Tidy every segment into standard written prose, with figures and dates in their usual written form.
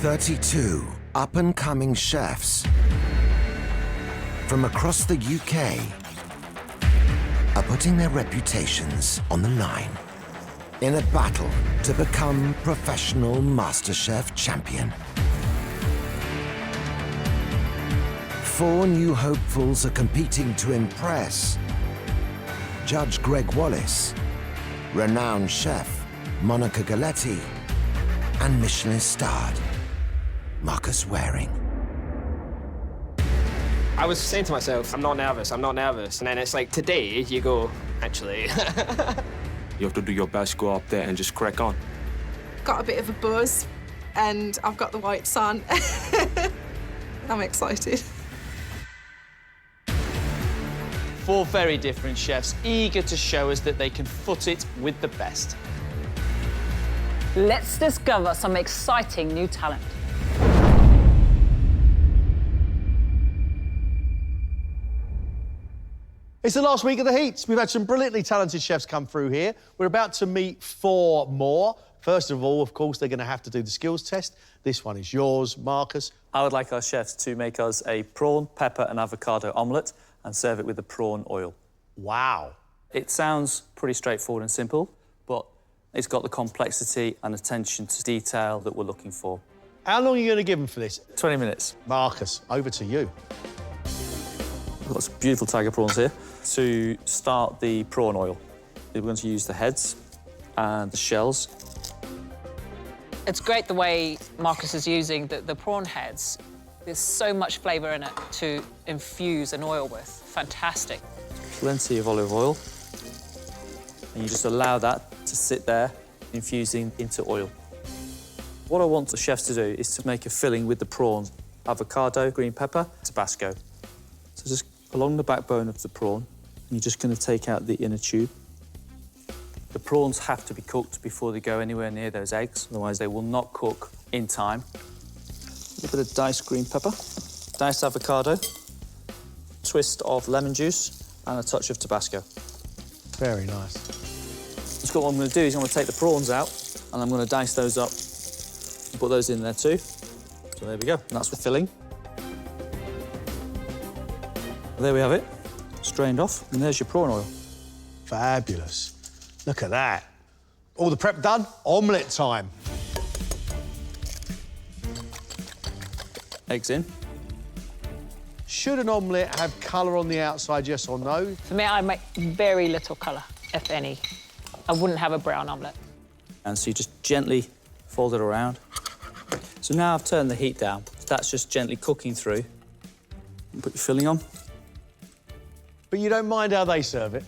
32 up-and-coming chefs from across the UK are putting their reputations on the line in a battle to become professional MasterChef champion. 4 new hopefuls are competing to impress Judge Greg Wallace, renowned chef Monica Galetti, and Michelin-starred Marcus Waring. I was saying to myself, I'm not nervous. And then it's like, today, you go, actually. You have to do your best, go up there and just crack on. Got a bit of a buzz, and I've got the white sun. I'm excited. 4 very different chefs, eager to show us that they can foot it with the best. Let's discover some exciting new talent. It's the last week of the heats. We've had some brilliantly talented chefs come through here. We're about to meet 4 more. First of all, of course, they're going to have to do the skills test. This one is yours, Marcus. I would like our chefs to make us a prawn, pepper and avocado omelette and serve it with the prawn oil. Wow. It sounds pretty straightforward and simple, but it's got the complexity and attention to detail that we're looking for. How long are you going to give them for this? 20 minutes. Marcus, over to you. We've got some beautiful tiger prawns here. To start the prawn oil, we're going to use the heads and the shells. It's great the way Marcus is using the prawn heads. There's so much flavour in it to infuse an oil with. Fantastic. Plenty of olive oil. And you just allow that to sit there, infusing into oil. What I want the chefs to do is to make a filling with the prawn, avocado, green pepper, Tabasco. So just along the backbone of the prawn, and you're just going to take out the inner tube. The prawns have to be cooked before they go anywhere near those eggs, otherwise they will not cook in time. A little bit of diced green pepper, diced avocado, twist of lemon juice, and a touch of Tabasco. Very nice. Just what I'm going to do is I'm going to take the prawns out, and I'm going to dice those up and put those in there too. So there we go, and that's the filling. There we have it, strained off, and there's your prawn oil. Fabulous. Look at that. All the prep done, omelette time. Eggs in. Should an omelette have colour on the outside, yes or no? For me, I make very little colour, if any. I wouldn't have a brown omelette. And so you just gently fold it around. So now I've turned the heat down. That's just gently cooking through. And put your filling on. But you don't mind how they serve it?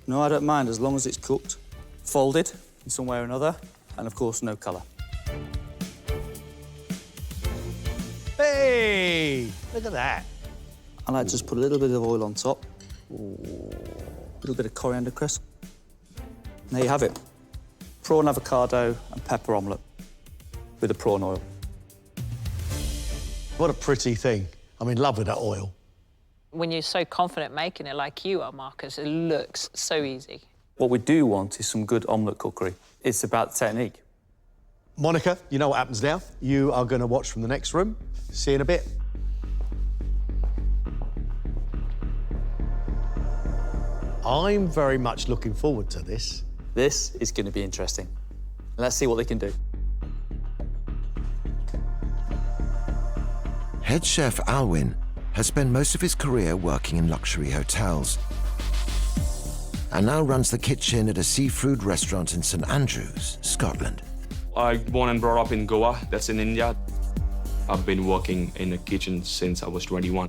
No, I don't mind, as long as it's cooked, folded in some way or another, and of course, no colour. Hey, look at that. I like to just put a little bit of oil on top. A little bit of coriander crisp. And there you have it. Prawn, avocado and pepper omelette with the prawn oil. What a pretty thing. I'm in love with that oil. When you're so confident making it like you are, Marcus, it looks so easy. What we do want is some good omelette cookery. It's about the technique. Monica, you know what happens now. You are going to watch from the next room. See you in a bit. I'm very much looking forward to this. This is going to be interesting. Let's see what they can do. Head chef Alwin has spent most of his career working in luxury hotels and now runs the kitchen at a seafood restaurant in St Andrews, Scotland. I born and brought up in Goa, that's in India. I've been working in the kitchen since I was 21.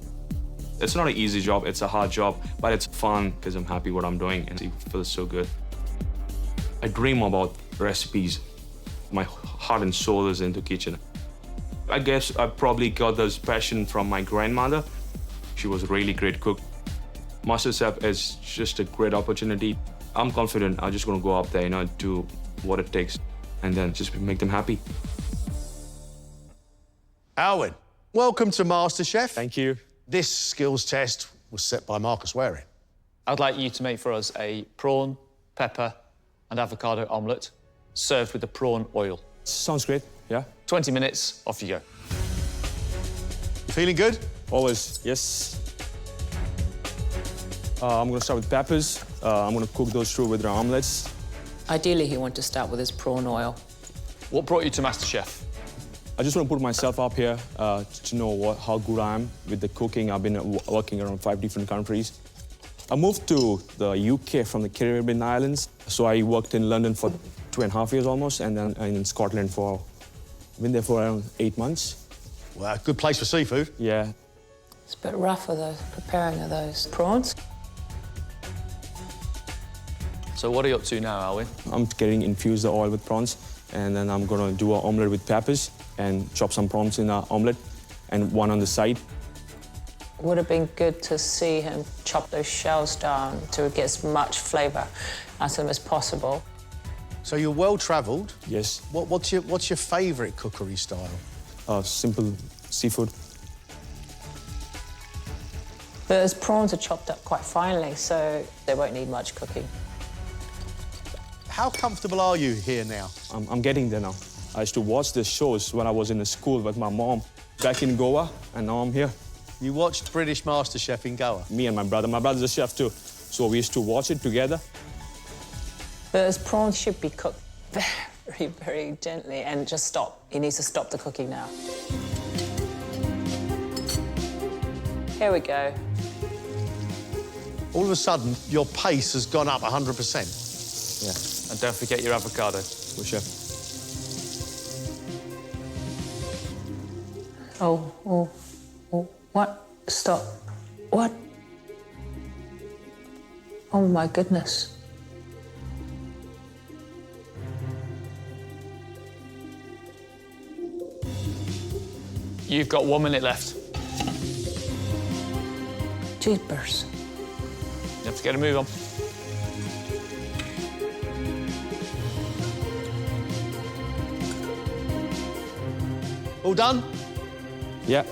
It's not an easy job, it's a hard job, but it's fun because I'm happy what I'm doing and it feels so good. I dream about recipes. My heart and soul is into kitchen. I guess I probably got this passion from my grandmother. She was a really great cook. MasterChef is just a great opportunity. I'm confident I'm just gonna go up there, do what it takes and then just make them happy. Alwin, welcome to MasterChef. Thank you. This skills test was set by Marcus Waring. I'd like you to make for us a prawn, pepper and avocado omelette served with the prawn oil. Sounds great. Yeah? 20 minutes, off you go. Feeling good? Always, yes. I'm gonna start with peppers. I'm gonna cook those through with the omelettes. Ideally, he wanted to start with his prawn oil. What brought you to MasterChef? I just want to put myself up here to know how good I am with the cooking. I've been working around 5 different countries. I moved to the UK from the Caribbean islands. So I worked in London for 2.5 years almost, and then in Scotland been there for around 8 months. Well, good place for seafood. Yeah. It's a bit rough for the preparing of those prawns. So what are you up to now, Alwin? I'm getting infused the oil with prawns, and then I'm gonna do an omelette with peppers and chop some prawns in an omelette and one on the side. Would have been good to see him chop those shells down to get as much flavour out of them as possible. So you're well-travelled. Yes. What's your favourite cookery style? Simple seafood. But his prawns are chopped up quite finely, so they won't need much cooking. How comfortable are you here now? I'm getting there now. I used to watch the shows when I was in the school with my mom back in Goa, and now I'm here. You watched British MasterChef in Goa? Me and my brother. My brother's a chef too, so we used to watch it together. But his prawns should be cooked very, very gently and just stop. He needs to stop the cooking now. Here we go. All of a sudden, your pace has gone up 100%. Yeah. And don't forget your avocado. Good chef. Oh, what? Stop. What? Oh, my goodness. You've got 1 minute left. Jeepers. You have to get a move on. All done? Yeah.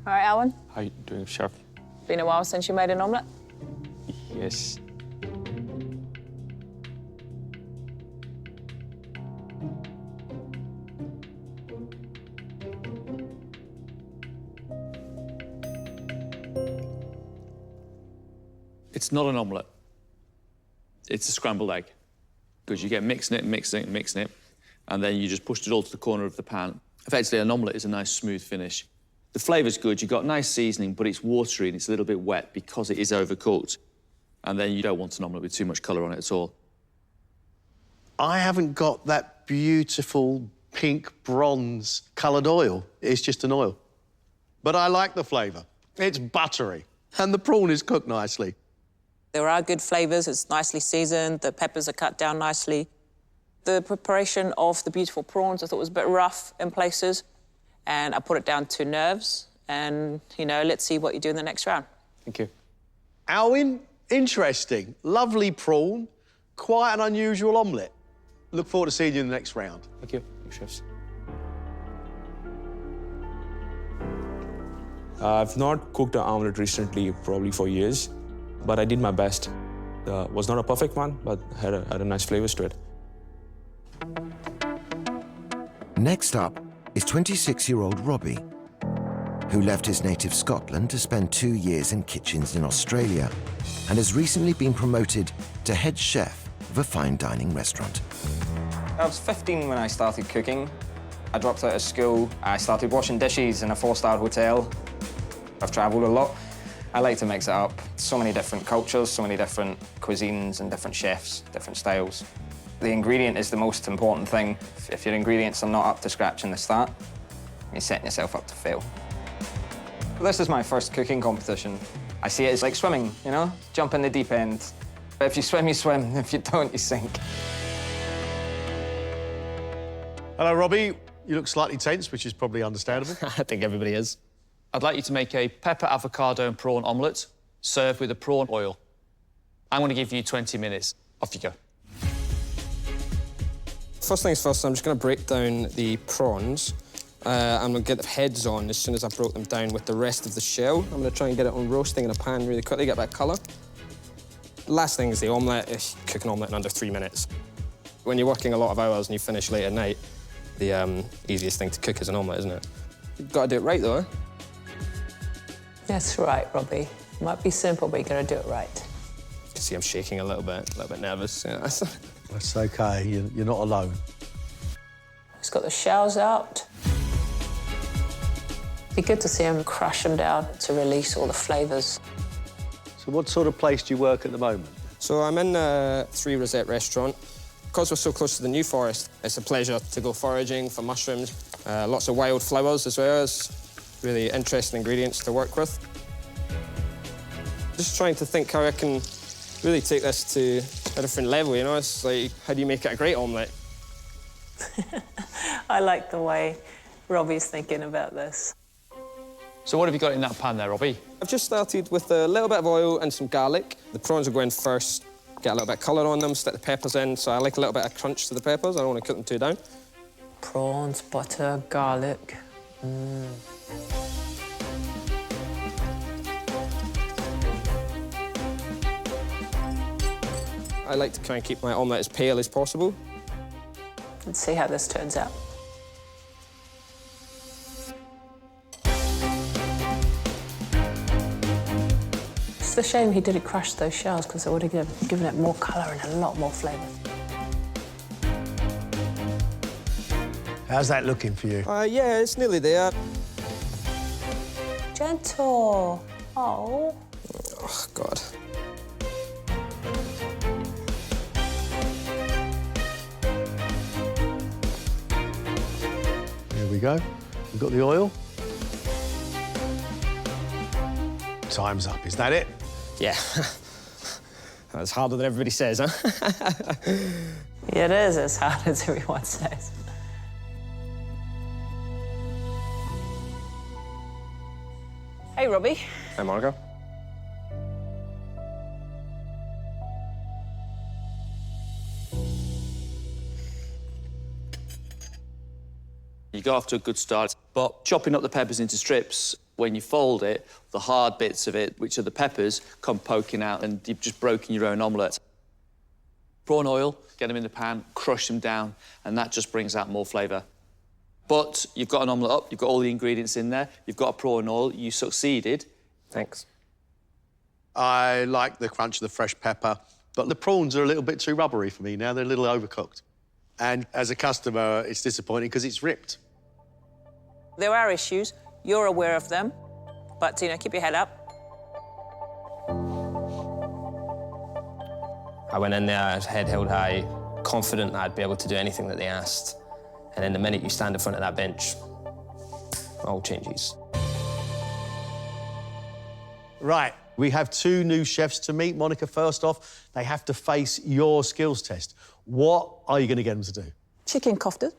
All right, Alwin. How you doing, chef? Been a while since you made an omelette? Yes. It's not an omelette. It's a scrambled egg. Because you get mixing it, and then you just push it all to the corner of the pan. Effectively, an omelette is a nice, smooth finish. The flavour's good, you've got nice seasoning, but it's watery and it's a little bit wet because it is overcooked. And then you don't want an omelette with too much colour on it at all. I haven't got that beautiful pink bronze coloured oil. It's just an oil. But I like the flavour. It's buttery. And the prawn is cooked nicely. There are good flavours. It's nicely seasoned. The peppers are cut down nicely. The preparation of the beautiful prawns I thought was a bit rough in places. And I put it down to nerves. And, you know, let's see what you do in the next round. Thank you. Alwin, interesting. Lovely prawn. Quite an unusual omelette. Look forward to seeing you in the next round. Thank you, chefs. I've not cooked an omelette recently, probably for years, but I did my best. Was not a perfect one, but had a nice flavors to it. Next up is 26-year-old Robbie, who left his native Scotland to spend 2 years in kitchens in Australia and has recently been promoted to head chef of a fine dining restaurant. I was 15 when I started cooking. I dropped out of school. I started washing dishes in a 4-star hotel. I've travelled a lot. I like to mix it up. So many different cultures, so many different cuisines and different chefs, different styles. The ingredient is the most important thing. If your ingredients are not up to scratch in the start, you're setting yourself up to fail. This is my first cooking competition. I see it as like swimming, you know? Jump in the deep end. But if you swim, you swim. If you don't, you sink. Hello, Robbie. You look slightly tense, which is probably understandable. I think everybody is. I'd like you to make a pepper, avocado and prawn omelette, served with a prawn oil. I'm going to give you 20 minutes. Off you go. First things first, I'm just going to break down the prawns. I'm gonna get the heads on as soon as I broke them down with the rest of the shell. I'm gonna try and get it on roasting in a pan really quickly, get that colour. Last thing is the omelette. Cook an omelette in under 3 minutes. When you're working a lot of hours and you finish late at night, the easiest thing to cook is an omelette, isn't it? You've got to do it right, though, eh? That's right, Robbie. Might be simple, but you gotta do it right. You can see I'm shaking a little bit nervous. Yeah. That's OK, you're not alone. He's got the shells out. Be good to see him crush them down to release all the flavours. So what sort of place do you work at the moment? So I'm in a 3 Rosette restaurant. Because we're so close to the New Forest, it's a pleasure to go foraging for mushrooms. Lots of wild flowers as well as really interesting ingredients to work with. Just trying to think how I can really take this to a different level, you know? It's like, how do you make it a great omelette? I like the way Robbie's thinking about this. So what have you got in that pan there, Robbie? I've just started with a little bit of oil and some garlic. The prawns will go in first, get a little bit of colour on them, stick the peppers in, so I like a little bit of crunch to the peppers. I don't want to cook them too down. Prawns, butter, garlic. I like to try and keep my omelette as pale as possible. Let's see how this turns out. It's a shame he didn't crush those shells because I would have given it more colour and a lot more flavour. How's that looking for you? Yeah, it's nearly there. Gentle. Oh. Oh, God. Here we go. We've got the oil. Time's up, is that it? Yeah. That's harder than everybody says, huh? Yeah, it is as hard as everyone says. Hey, Robbie. Hi, Monica. You go off to a good start, but chopping up the peppers into strips, when you fold it, the hard bits of it, which are the peppers, come poking out and you've just broken your own omelette. Prawn oil, get them in the pan, crush them down, and that just brings out more flavour. But you've got an omelette up, you've got all the ingredients in there, you've got a prawn oil, you succeeded. Thanks. I like the crunch of the fresh pepper, but the prawns are a little bit too rubbery for me now. They're a little overcooked. And as a customer, it's disappointing because it's ripped. There are issues. You're aware of them, but, you know, keep your head up. I went in there, head held high, confident that I'd be able to do anything that they asked. And then the minute you stand in front of that bench, it all changes. Right, we have 2 new chefs to meet. Monica, first off, they have to face your skills test. What are you going to get them to do? Chicken kofta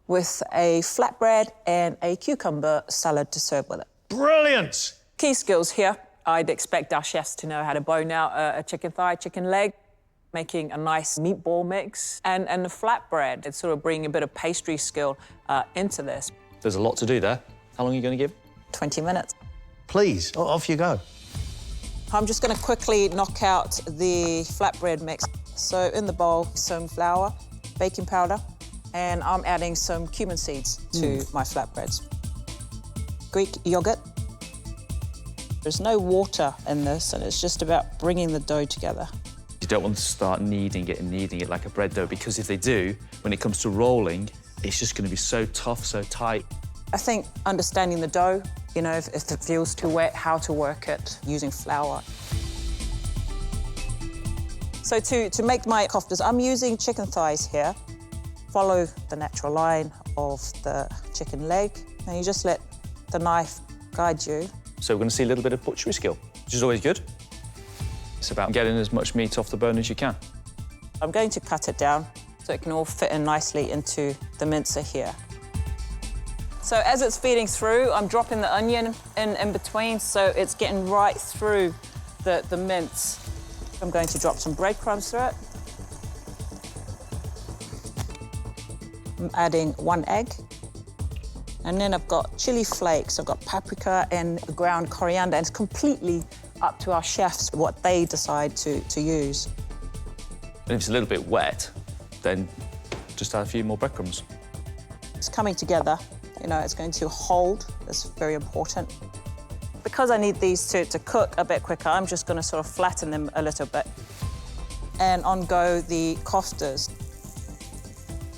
with a flatbread and a cucumber salad to serve with it. Brilliant! Key skills here. I'd expect our chefs to know how to bone out a chicken thigh, chicken leg, making a nice meatball mix, and the flatbread. It's sort of bringing a bit of pastry skill into this. There's a lot to do there. How long are you going to give? 20 minutes. Please, off you go. I'm just going to quickly knock out the flatbread mix. So in the bowl, some flour, baking powder, and I'm adding some cumin seeds to my flatbreads. Greek yogurt. There's no water in this, and it's just about bringing the dough together. You don't want to start kneading it like a bread dough, because if they do, when it comes to rolling, it's just going to be so tough, so tight. I think understanding the dough, you know, if it feels too wet, how to work it using flour. So to make my koftas, I'm using chicken thighs here. Follow the natural line of the chicken leg, and you just let the knife guide you. So we're going to see a little bit of butchery skill, which is always good. It's about getting as much meat off the bone as you can. I'm going to cut it down so it can all fit in nicely into the mincer here. So as it's feeding through, I'm dropping the onion in between, so it's getting right through the mince. I'm going to drop some breadcrumbs through it. I'm adding 1 egg And then I've got chili flakes, I've got paprika and ground coriander, and it's completely up to our chefs what they decide to use. And if it's a little bit wet, then just add a few more breadcrumbs. It's coming together, you know, it's going to hold. That's very important. Because I need these to cook a bit quicker, I'm just going to sort of flatten them a little bit. And on go the koftas.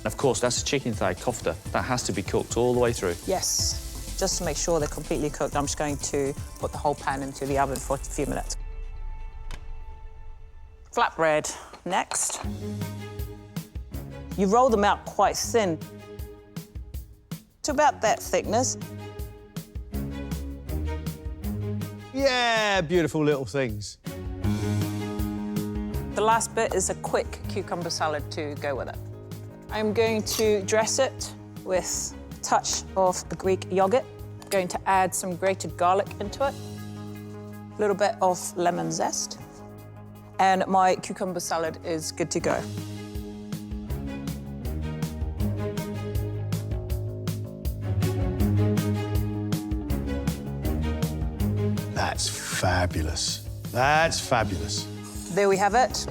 Of course, that's a chicken thigh kofta. That has to be cooked all the way through. Yes, just to make sure they're completely cooked, I'm just going to put the whole pan into the oven for a few minutes. Flatbread next. You roll them out quite thin, to about that thickness. Yeah, beautiful little things. The last bit is a quick cucumber salad to go with it. I'm going to dress it with a touch of Greek yogurt. I'm going to add some grated garlic into it, a little bit of lemon zest, and my cucumber salad is good to go. That's fabulous. That's fabulous. There we have it.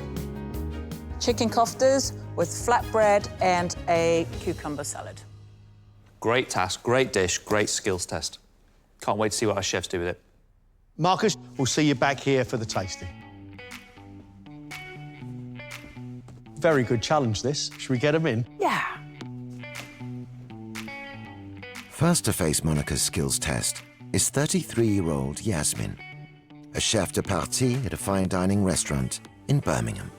Chicken koftas with flatbread and a cucumber salad. Great task, great dish, great skills test. Can't wait to see what our chefs do with it. Marcus, we'll see you back here for the tasting. Very good challenge, this. Should we get them in? Yeah. First to face Monica's skills test is 33-year-old Yasmin, a chef de partie at a fine dining restaurant in Birmingham.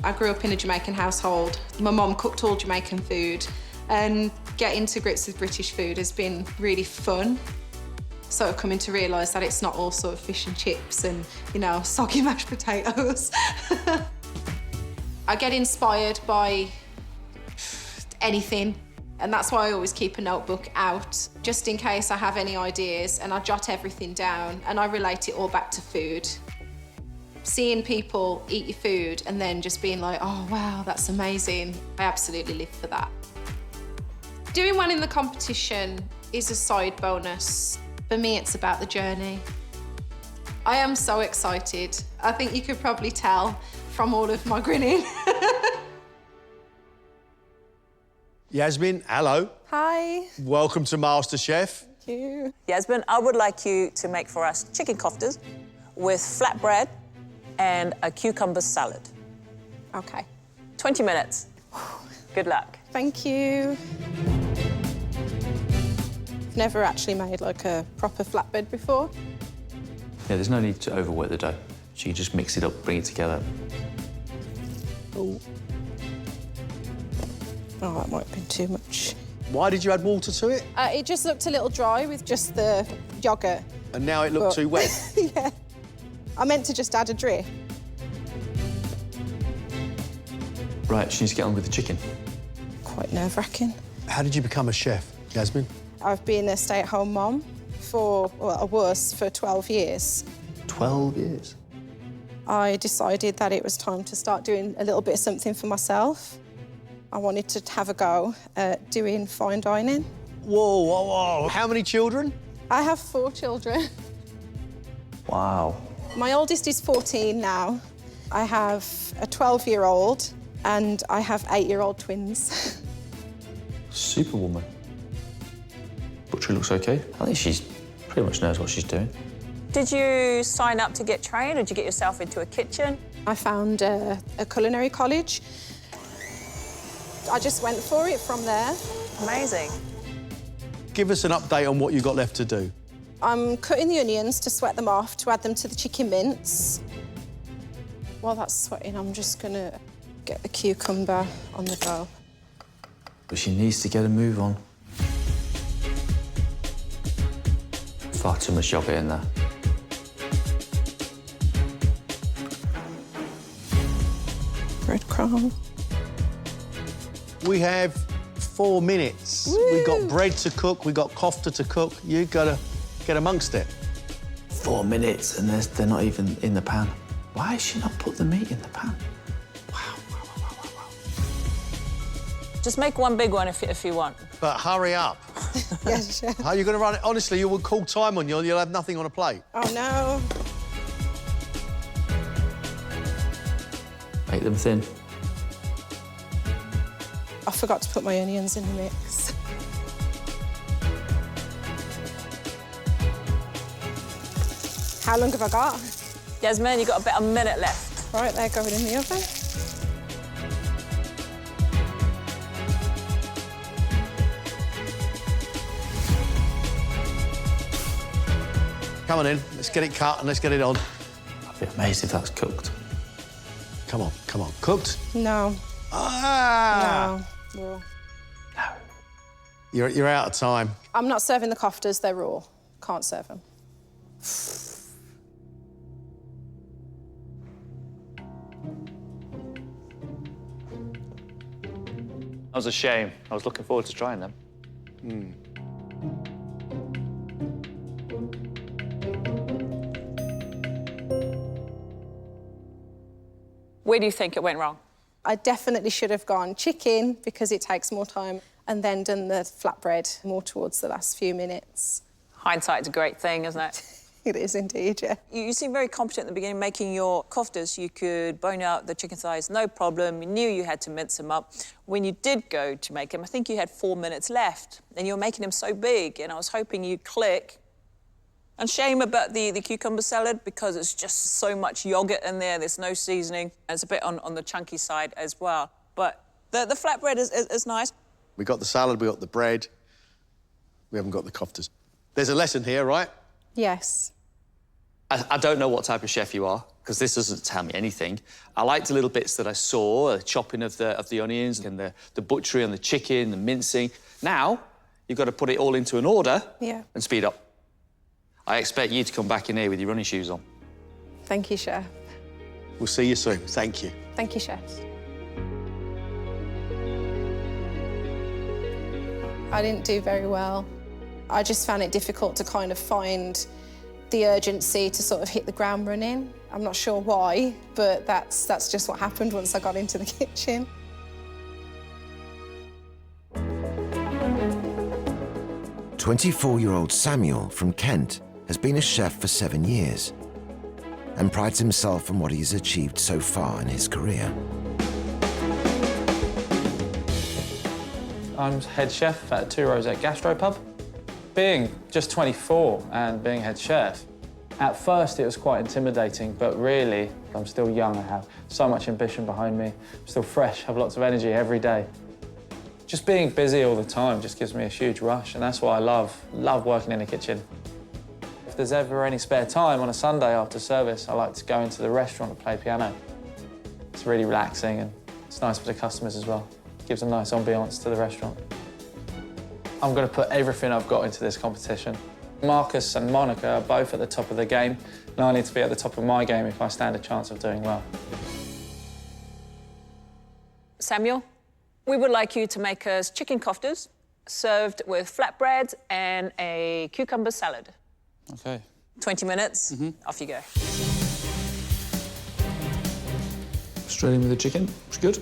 I grew up in a Jamaican household. My mum cooked all Jamaican food, and getting to grips with British food has been really fun. Sort of coming to realise that it's not all sort of fish and chips and, you know, soggy mashed potatoes. I get inspired by anything, and that's why I always keep a notebook out, just in case I have any ideas, and I jot everything down and I relate it all back to food. Seeing people eat your food and then just being like, oh, wow, that's amazing. I absolutely live for that. Doing well in the competition is a side bonus. For me, it's about the journey. I am so excited. I think you could probably tell from all of my grinning. Yasmin, hello. Hi. Welcome to MasterChef. Thank you. Yasmin, I would like you to make for us chicken koftas with flatbread and a cucumber salad. Okay. 20 minutes. Good luck. Thank you. I've never actually made like a proper flatbread before. Yeah, there's no need to overwork the dough. So you just mix it up, bring it together. Oh. Oh, that might have been too much. Why did you add water to it? It just looked a little dry with just the yoghurt. And now it looked too wet. Yeah. I meant to just add a drip. Right, she needs to get on with the chicken. Quite nerve-wracking. How did you become a chef, Yasmin? I've been a stay-at-home mom for, well, I was for 12 years. 12 years? I decided that it was time to start doing a little bit of something for myself. I wanted to have a go at doing fine dining. Whoa, whoa, whoa. How many children? I have 4 children. Wow. My oldest is 14 now. I have a 12-year-old and I have 8-year-old twins. Superwoman. Butcher looks okay. I think she's pretty much knows what she's doing. Did you sign up to get trained, or did you get yourself into a kitchen? I found a culinary college. I just went for it from there. Amazing. Give us an update on what you've got left to do. I'm cutting the onions to sweat them off, to add them to the chicken mince. While that's sweating, I'm just gonna get the cucumber on the go. But she needs to get a move on. Far too much yogurt in there. Breadcrumb. We have 4 minutes. Woo! We've got bread to cook, we've got kofta to cook. You've got to get amongst it. 4 minutes and they're not even in the pan. Why has she not put the meat in the pan? Wow, wow, wow, wow, wow. Just make one big one if you want. But hurry up. Yes, chef. How are you going to run it? Honestly, you will call time on you and you'll have nothing on a plate. Oh, no. Make them thin. I forgot to put my onions in the mix. How long have I got? Yasmin, you've got about a minute left. Right, they're going in the oven. Come on in, let's get it cut and let's get it on. I'd be amazed if that's cooked. Come on, come on. Cooked? No. Ah! No. No. You're out of time. I'm not serving the koftas, they're raw. Can't serve them. That was a shame. I was looking forward to trying them. Where do you think it went wrong? I definitely should have gone chicken because it takes more time and then done the flatbread more towards the last few minutes. Hindsight's a great thing, isn't it? It is indeed, yeah. You seemed very competent at the beginning, making your koftas. You could bone out the chicken thighs, no problem. You knew you had to mince them up. When you did go to make them, I think you had 4 minutes left, and you were making them so big, and I was hoping you'd click. And shame about the cucumber salad, because it's just so much yoghurt in there, there's no seasoning. It's a bit on the chunky side as well. But the flatbread is nice. We got the salad, we got the bread. We haven't got the koftas. There's a lesson here, right? Yes. I don't know what type of chef you are, because this doesn't tell me anything. I liked the little bits that I saw, the chopping of the onions and the butchery on the chicken, the mincing. Now, you've got to put it all into an order and speed up. I expect you to come back in here with your running shoes on. Thank you, chef. We'll see you soon. Thank you. Thank you, chef. I didn't do very well. I just found it difficult to kind of find the urgency to sort of hit the ground running. I'm not sure why, but that's just what happened once I got into the kitchen. "24-year-old Samuel from Kent has been a chef for 7 years and prides himself on what he has achieved so far in his career. I'm head chef at Two Rosette Gastropub. Being just 24 and being head chef, at first it was quite intimidating, but really, I'm still young. I have so much ambition behind me. I'm still fresh, have lots of energy every day. Just being busy all the time just gives me a huge rush, and that's what I love working in the kitchen. If there's ever any spare time on a Sunday after service, I like to go into the restaurant and play piano. It's really relaxing and it's nice for the customers as well. It gives a nice ambiance to the restaurant. I'm going to put everything I've got into this competition. Marcus and Monica are both at the top of the game, and I need to be at the top of my game if I stand a chance of doing well. Samuel, we would like you to make us chicken koftas served with flatbread and a cucumber salad. OK. 20 minutes, off you go. Straight in with the chicken, it's good.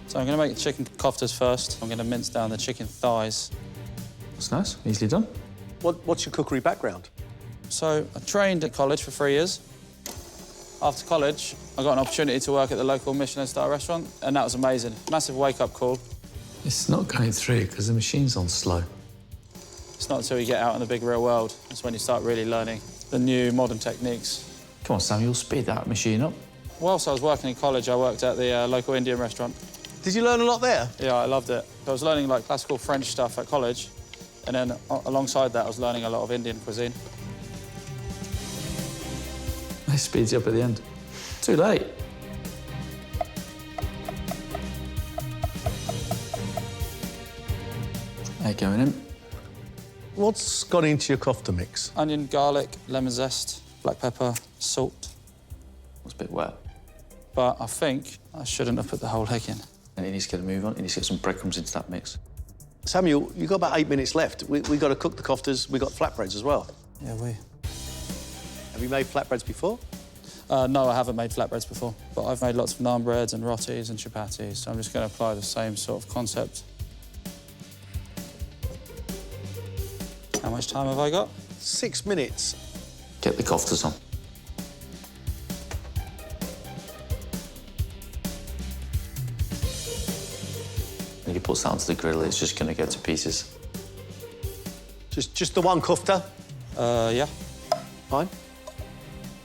So I'm going to make the chicken koftas first. I'm going to mince down the chicken thighs. That's nice, easily done. What's your cookery background? So I trained at college for 3 years. After college, I got an opportunity to work at the local Michelin-star restaurant, and that was amazing. Massive wake-up call. It's not going through because the machine's on slow. It's not until you get out in the big real world, that's when you start really learning the new modern techniques. Come on, Samuel, speed that machine up. Whilst I was working in college, I worked at the local Indian restaurant. Did you learn a lot there? Yeah, I loved it. I was learning like classical French stuff at college, and then alongside that, I was learning a lot of Indian cuisine. It speeds you up at the end. Too late. There, going in. What's gone into your kofta mix? Onion, garlic, lemon zest, black pepper, salt. It's a bit wet. But I think I shouldn't have put the whole egg in. And he needs to get a move on. He needs to get some breadcrumbs into that mix. Samuel, you've got about 8 minutes left. We got to cook the koftas. We got flatbreads as well. Yeah, we. Have you made flatbreads before? No, I haven't made flatbreads before, but I've made lots of naan breads and rotis and chapatis, so I'm just going to apply the same sort of concept. How much time have I got? 6 minutes. Get the koftas on. When you put that onto the grill, it's just going to go to pieces. Just the one kofta? Yeah. Fine.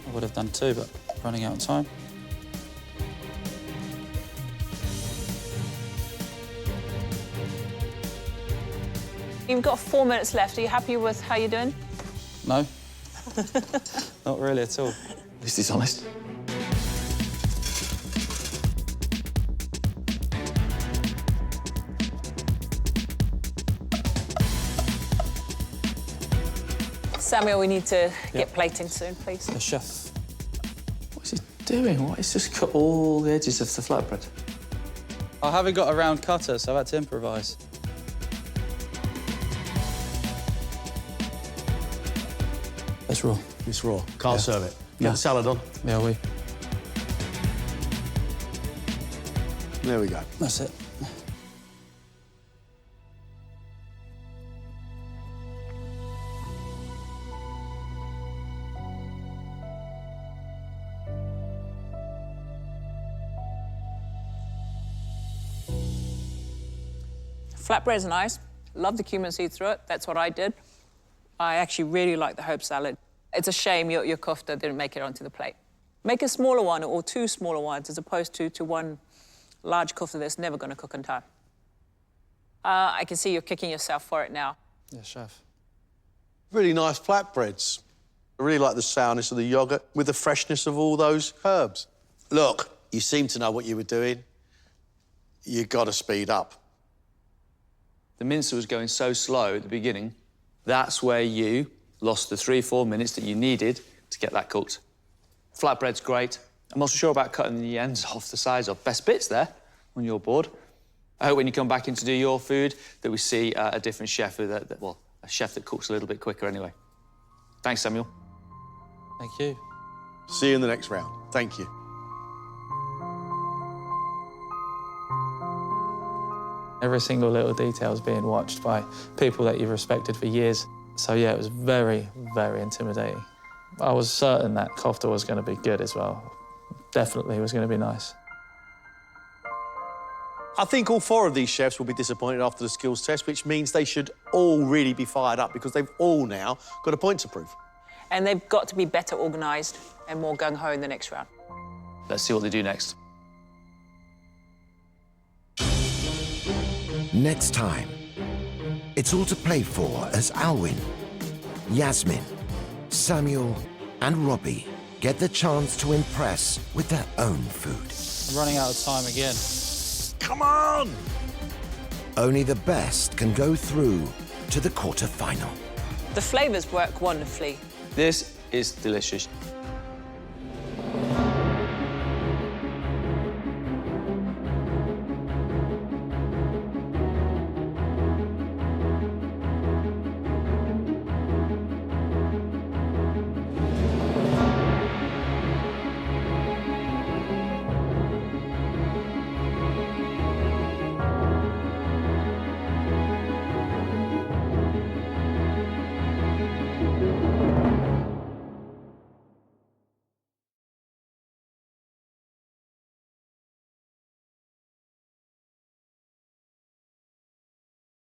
I would have done 2, but running out of time. You've got 4 minutes left. Are you happy with how you're doing? No. Not really at all. At least he's honest. Samuel, we need to get plating soon, please. The chef. What's he doing? What? He's just cut all the edges of the flatbread. I haven't got a round cutter, so I've had to improvise. It's raw. It's raw. Can't serve it. Get the salad on. Yeah, we. There we go. That's it. Flatbread's nice. Love the cumin seed through it. That's what I did. I actually really like the herb salad. It's a shame your kofta didn't make it onto the plate. Make a smaller one or 2 smaller ones as opposed to one large kofta that's never going to cook in time. I can see you're kicking yourself for it now. Yeah, chef. Really nice flatbreads. I really like the sourness of the yoghurt with the freshness of all those herbs. Look, you seem to know what you were doing. You've got to speed up. The mincer was going so slow at the beginning, that's where you lost the 3-4 minutes that you needed to get that cooked. Flatbread's great. I'm also sure about cutting the ends off the sides off. Best bits there on your board. I hope when you come back in to do your food that we see a different chef, well, a chef that cooks a little bit quicker anyway. Thanks, Samuel. Thank you. See you in the next round. Thank you. Every single little detail is being watched by people that you've respected for years. So, yeah, it was very, very intimidating. I was certain that kofta was going to be good as well. Definitely was going to be nice. I think all 4 of these chefs will be disappointed after the skills test, which means they should all really be fired up because they've all now got a point to prove. And they've got to be better organised and more gung-ho in the next round. Let's see what they do next. Next time, it's all to play for as Alwin, Yasmin, Samuel and Robbie get the chance to impress with their own food. I'm running out of time again. Come on! Only the best can go through to the quarter-final. The flavours work wonderfully. This is delicious.